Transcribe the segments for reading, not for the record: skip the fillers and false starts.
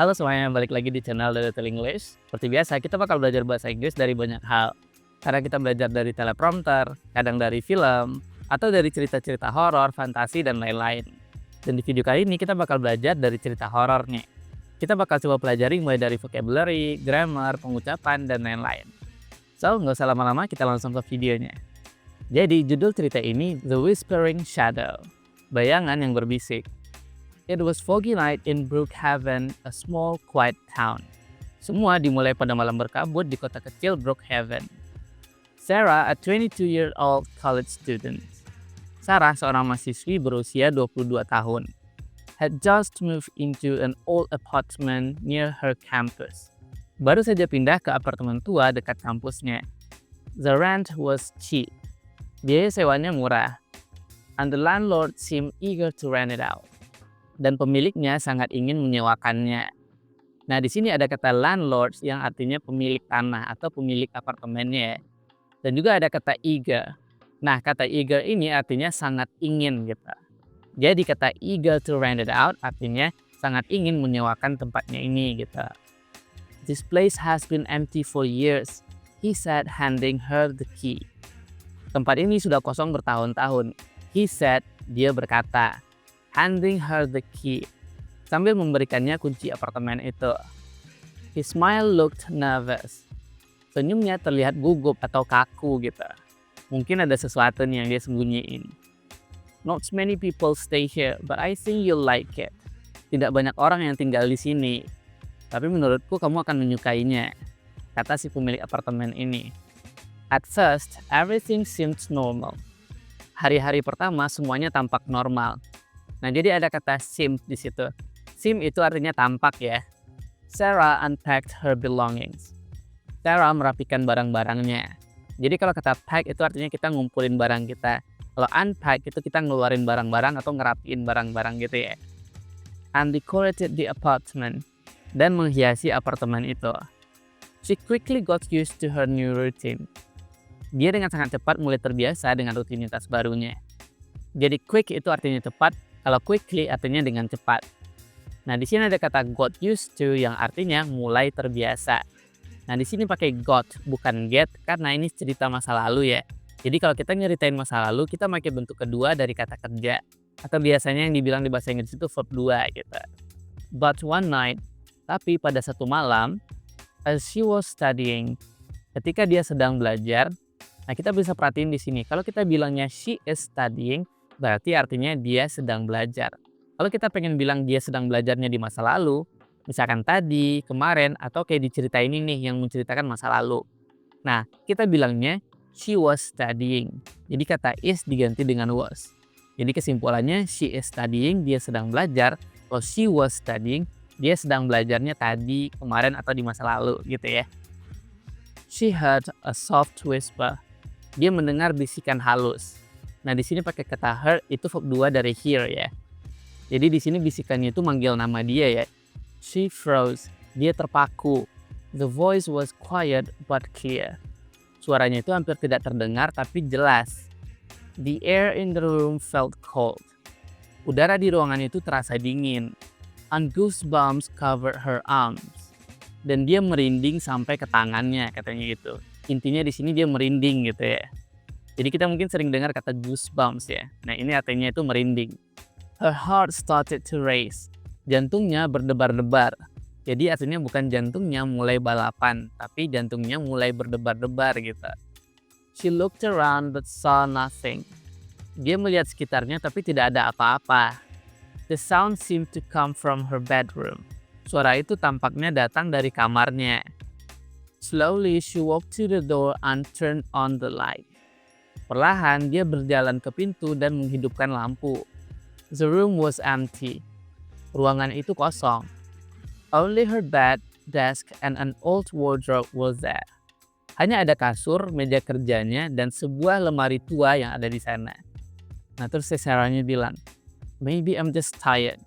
Halo semuanya, balik lagi di channel The Little English. Seperti biasa, kita bakal belajar bahasa Inggris dari banyak hal. Karena kita belajar dari teleprompter, kadang dari film, atau dari cerita-cerita horor, fantasi, dan lain-lain. Dan di video kali ini kita bakal belajar dari cerita horor nih. Kita bakal coba pelajari mulai dari vocabulary, grammar, pengucapan, dan lain-lain. So, nggak usah lama-lama, kita langsung ke videonya. Jadi, judul cerita ini The Whispering Shadow, bayangan yang berbisik. It was foggy night in Brookhaven, a small, quiet town. Semua dimulai pada malam berkabut di kota kecil Brookhaven. Sarah, a 22-year-old college student. Sarah, seorang mahasiswi berusia 22 tahun, had just moved into an old apartment near her campus. Baru saja pindah ke apartemen tua dekat kampusnya. The rent was cheap. Biaya sewanya murah. And the landlord seemed eager to rent it out. Dan pemiliknya sangat ingin menyewakannya. Nah, di sini ada kata landlord yang artinya pemilik tanah atau pemilik apartemennya. Dan juga ada kata eager. Nah, kata eager ini artinya sangat ingin gitu. Jadi kata eager to rent it out artinya sangat ingin menyewakan tempatnya ini gitu. This place has been empty for years, he said, handing her the key. Tempat ini sudah kosong bertahun-tahun. He said, dia berkata. Handing her the key, sambil memberikannya kunci apartemen itu. His smile looked nervous. Senyumnya terlihat gugup atau kaku gitu. Mungkin ada sesuatu nih yang dia sembunyiin. Not many people stay here, but I think you'll like it. Tidak banyak orang yang tinggal di sini, tapi menurutku kamu akan menyukainya, kata si pemilik apartemen ini. At first, everything seemed normal. Hari-hari pertama semuanya tampak normal. Nah, jadi ada kata seem di situ. Seem itu artinya tampak ya. Sarah unpacked her belongings. Sarah merapikan barang-barangnya. Jadi kalau kata pack itu artinya kita ngumpulin barang kita. Kalau unpack itu kita ngeluarin barang-barang atau ngerapiin barang-barang gitu ya. And decorated the apartment. Dan menghiasi apartemen itu. She quickly got used to her new routine. Dia dengan sangat cepat mulai terbiasa dengan rutinitas barunya. Jadi quick itu artinya cepat. Kalau quickly artinya dengan cepat. Nah, di sini ada kata got used to yang artinya mulai terbiasa. Nah, di sini pakai got bukan get karena ini cerita masa lalu ya. Jadi kalau kita nyeritain masa lalu, kita pakai bentuk kedua dari kata kerja. Atau biasanya yang dibilang di bahasa Inggris itu verb 2 gitu. But one night, tapi pada satu malam, as she was studying, ketika dia sedang belajar, nah kita bisa perhatiin di sini. Kalau kita bilangnya she is studying, berarti artinya dia sedang belajar. Kalau kita pengen bilang dia sedang belajarnya di masa lalu, misalkan tadi, kemarin, atau kayak diceritain ini yang menceritakan masa lalu. Nah, kita bilangnya she was studying. Jadi kata is diganti dengan was. Jadi kesimpulannya she is studying, dia sedang belajar. Kalau she was studying, dia sedang belajarnya tadi, kemarin, atau di masa lalu gitu ya. She heard a soft whisper. Dia mendengar bisikan halus. Nah, di sini pakai kata heard itu verb 2 dari hear ya. Jadi di sini bisikannya itu manggil nama dia ya. She froze. Dia terpaku. The voice was quiet but clear. Suaranya itu hampir tidak terdengar tapi jelas. The air in the room felt cold. Udara di ruangan itu terasa dingin. And goosebumps covered her arms. Dan dia merinding sampai ke tangannya katanya gitu. Intinya di sini dia merinding gitu ya. Jadi kita mungkin sering dengar kata goosebumps ya. Nah, ini artinya itu merinding. Her heart started to race. Jantungnya berdebar-debar. Jadi artinya bukan jantungnya mulai balapan, tapi jantungnya mulai berdebar-debar gitu. She looked around but saw nothing. Dia melihat sekitarnya tapi tidak ada apa-apa. The sound seemed to come from her bedroom. Suara itu tampaknya datang dari kamarnya. Slowly she walked to the door and turned on the light. Perlahan dia berjalan ke pintu dan menghidupkan lampu. The room was empty. Ruangan itu kosong. Only her bed, desk, and an old wardrobe was there. Hanya ada kasur, meja kerjanya, dan sebuah lemari tua yang ada di sana. Nah, terus Sarahnya bilang, maybe I'm just tired.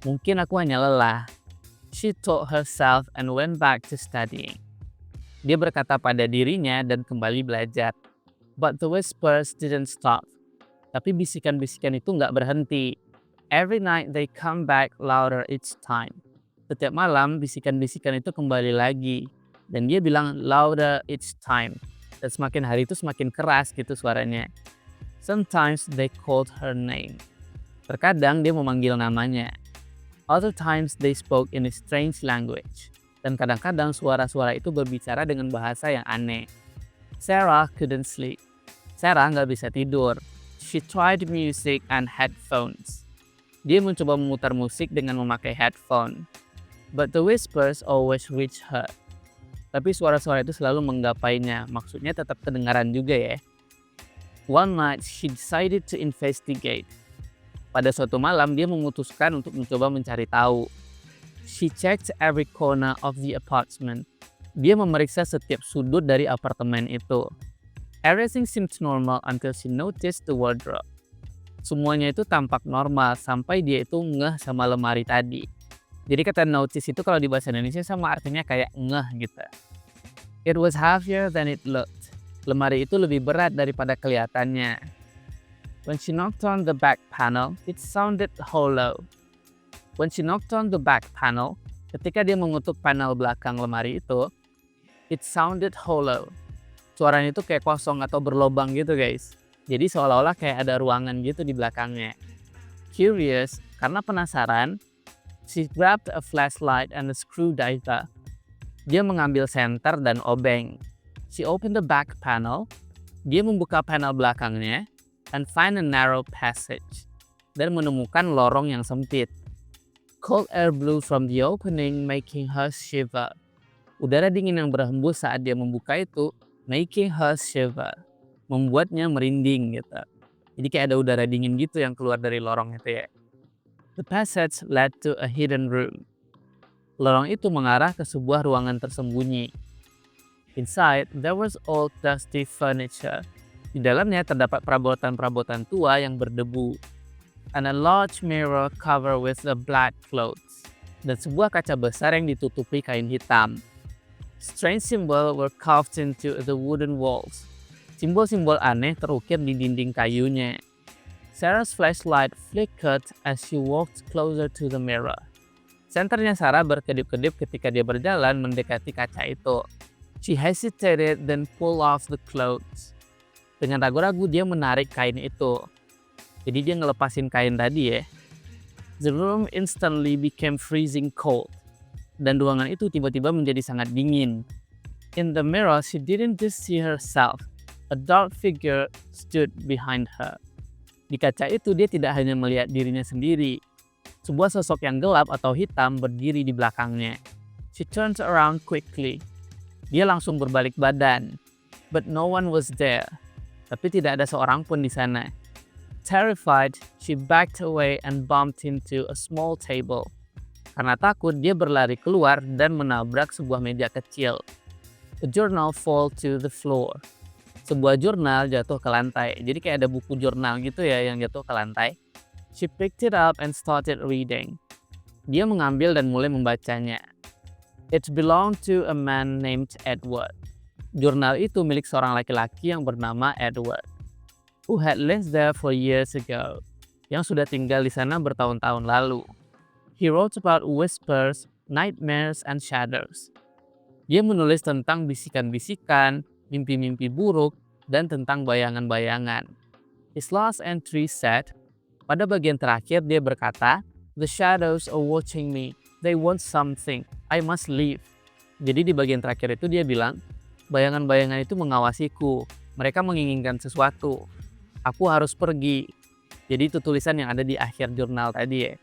Mungkin aku hanya lelah. She told herself and went back to studying. Dia berkata pada dirinya dan kembali belajar. But the whispers didn't stop. Tapi bisikan-bisikan itu nggak berhenti. Every night they come back louder each time. Setiap malam bisikan-bisikan itu kembali lagi. Dan dia bilang louder each time. Dan semakin hari itu semakin keras gitu suaranya. Sometimes they called her name. Terkadang dia memanggil namanya. Other times they spoke in a strange language. Dan kadang-kadang suara-suara itu berbicara dengan bahasa yang aneh. Sarah couldn't sleep. Sarah nggak bisa tidur. She tried music and headphones. Dia mencoba memutar musik dengan memakai headphone. But the whispers always reach her. Tapi suara-suara itu selalu menggapainya. Maksudnya tetap kedengaran juga ya. One night she decided to investigate. Pada suatu malam dia memutuskan untuk mencoba mencari tahu. She checked every corner of the apartment. Dia memeriksa setiap sudut dari apartemen itu. Everything seemed normal until she noticed the wardrobe. Semuanya itu tampak normal sampai dia itu ngeh sama lemari tadi. Jadi kata notice itu kalau di bahasa Indonesia sama artinya kayak ngeh gitu. It was heavier than it looked. Lemari itu lebih berat daripada kelihatannya. When she knocked on the back panel, it sounded hollow. When she knocked on the back panel, ketika dia mengutuk panel belakang lemari itu, it sounded hollow. Suaranya itu kayak kosong atau berlobang gitu guys. Jadi seolah-olah kayak ada ruangan gitu di belakangnya. Curious, karena penasaran, she grabbed a flashlight and a screwdriver. Dia mengambil senter dan obeng. She opened the back panel. Dia membuka panel belakangnya and find a narrow passage. Dan menemukan lorong yang sempit. Cold air blew from the opening, making her shiver. Udara dingin yang berhembus saat dia membuka itu, making her shiver. Membuatnya merinding gitu. Jadi kayak ada udara dingin gitu yang keluar dari lorong itu ya. The passage led to a hidden room. Lorong itu mengarah ke sebuah ruangan tersembunyi. Inside, there was old dusty furniture. Di dalamnya terdapat perabotan-perabotan tua yang berdebu. And a large mirror covered with the black clothes. Dan sebuah kaca besar yang ditutupi kain hitam. Strange symbols were carved into the wooden walls. Simbol-simbol aneh terukir di dinding kayunya. Sarah's flashlight flickered as she walked closer to the mirror. Senternya Sarah berkedip-kedip ketika dia berjalan mendekati kaca itu. She hesitated then pulled off the clothes. Dengan ragu-ragu dia menarik kain itu. Jadi dia ngelepasin kain tadi ya. The room instantly became freezing cold. Dan ruangan itu tiba-tiba menjadi sangat dingin. In the mirror, she didn't just see herself. A dark figure stood behind her. Di kaca itu dia tidak hanya melihat dirinya sendiri. Sebuah sosok yang gelap atau hitam berdiri di belakangnya. She turned around quickly. Dia langsung berbalik badan. But no one was there. Tapi tidak ada seorang pun di sana. Terrified, she backed away and bumped into a small table. Karena takut, dia berlari keluar dan menabrak sebuah meja kecil. A journal fall to the floor. Sebuah jurnal jatuh ke lantai. Jadi kayak ada buku jurnal gitu ya yang jatuh ke lantai. She picked it up and started reading. Dia mengambil dan mulai membacanya. It belonged to a man named Edward. Jurnal itu milik seorang laki-laki yang bernama Edward, who had lived there for years ago, yang sudah tinggal di sana bertahun-tahun lalu. He wrote about whispers, nightmares, and shadows. Dia menulis tentang bisikan-bisikan, mimpi-mimpi buruk, dan tentang bayangan-bayangan. His last entry said, pada bagian terakhir dia berkata, "The shadows are watching me. They want something. I must leave." Jadi di bagian terakhir itu dia bilang, bayangan-bayangan itu mengawasiku. Mereka menginginkan sesuatu. Aku harus pergi. Jadi itu tulisan yang ada di akhir jurnal tadi ya.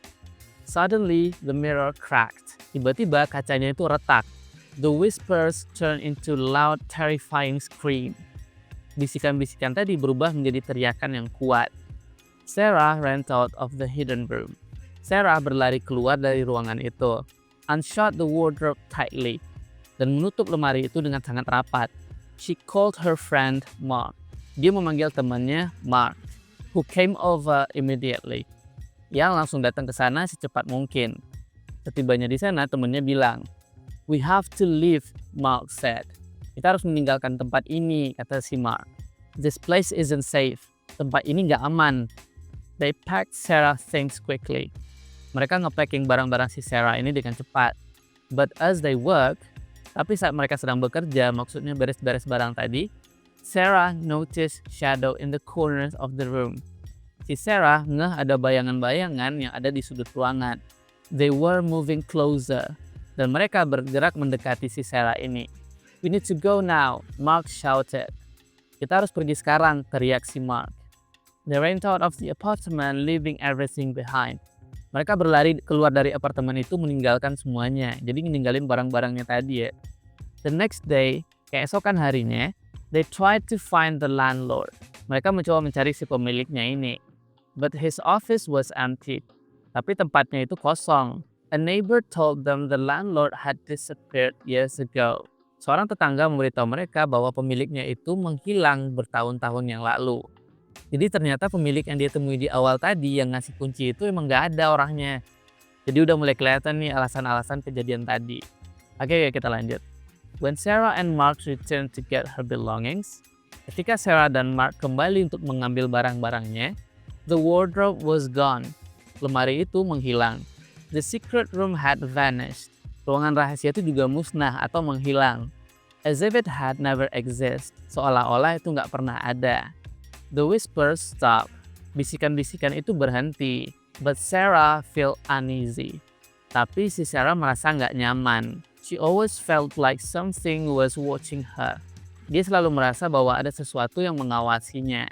Suddenly, the mirror cracked. Tiba-tiba kacanya itu retak. The whispers turned into loud, terrifying scream. Bisikan-bisikan tadi berubah menjadi teriakan yang kuat. Sarah ran out of the hidden room. Sarah berlari keluar dari ruangan itu. Unshut the wardrobe tightly. Dan menutup lemari itu dengan sangat rapat. She called her friend Mark. Dia memanggil temannya Mark, who came over immediately. Yang langsung datang ke sana secepat mungkin. Setibanya di sana, temannya bilang, "We have to leave," Mark said. Kita harus meninggalkan tempat ini, kata si Mark. "This place isn't safe." Tempat ini nggak aman. They packed Sarah things quickly. Mereka nge-packing barang-barang si Sarah ini dengan cepat. But as they work, tapi saat mereka sedang bekerja, maksudnya beres-beres barang tadi, Sarah noticed shadow in the corners of the room. Si Sarah ngeh ada bayangan-bayangan yang ada di sudut ruangan. They were moving closer. Dan mereka bergerak mendekati si Sarah ini. We need to go now, Mark shouted. Kita harus pergi sekarang, teriak si Mark. They ran out of the apartment, leaving everything behind. Mereka berlari keluar dari apartemen itu meninggalkan semuanya. Jadi ninggalin barang-barangnya tadi ya. The next day, keesokan harinya, they tried to find the landlord. Mereka mencoba mencari si pemiliknya ini. But his office was empty. Tapi tempatnya itu kosong. A neighbor told them the landlord had disappeared years ago. Seorang tetangga memberitahu mereka bahwa pemiliknya itu menghilang bertahun-tahun yang lalu. Jadi ternyata pemilik yang dia temui di awal tadi yang ngasih kunci itu emang gak ada orangnya. Jadi udah mulai kelihatan nih alasan-alasan kejadian tadi. Oke, kita lanjut. When Sarah and Mark returned to get her belongings, ketika Sarah dan Mark kembali untuk mengambil barang-barangnya, the wardrobe was gone. Lemari itu menghilang. The secret room had vanished. Ruangan rahasia itu juga musnah atau menghilang. As if it had never existed. Seolah-olah itu nggak pernah ada. The whispers stopped. Bisikan-bisikan itu berhenti. But Sarah felt uneasy. Tapi si Sarah merasa nggak nyaman. She always felt like something was watching her. Dia selalu merasa bahwa ada sesuatu yang mengawasinya.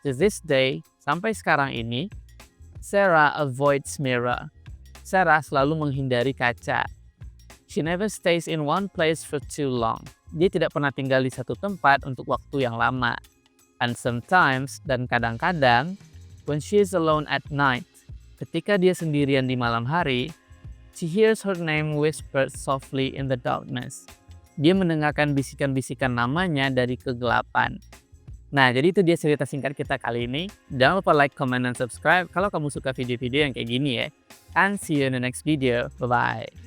To this day, sampai sekarang ini, Sarah avoids mirror. Sarah selalu menghindari kaca. She never stays in one place for too long. Dia tidak pernah tinggal di satu tempat untuk waktu yang lama. And sometimes, dan kadang-kadang, when she is alone at night, ketika dia sendirian di malam hari, she hears her name whispered softly in the darkness. Dia mendengarkan bisikan-bisikan namanya dari kegelapan. Nah, jadi itu dia cerita singkat kita kali ini. Jangan lupa like, comment, dan subscribe kalau kamu suka video-video yang kayak gini ya. And see you in the next video. Bye-bye.